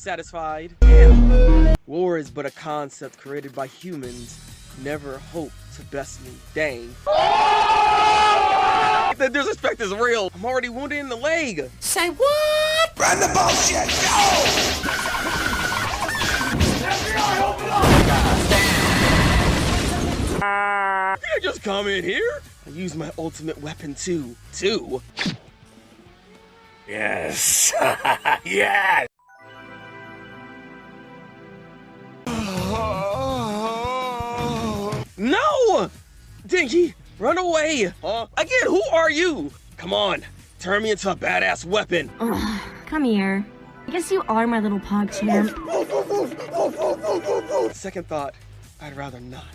Satisfied? Yeah. War is but a concept created by humans. Never hope to best me. Dang. The disrespect is real. I'm already wounded in the leg. Say what? Run the bullshit! Go! FBI, open up! You can't just come in here. I use my ultimate weapon too. Yes. Yes! No! Dinky, run away! Again, who are you? Come on, turn me into a badass weapon. Come here. I guess you are my little pog champ. Second thought, I'd rather not.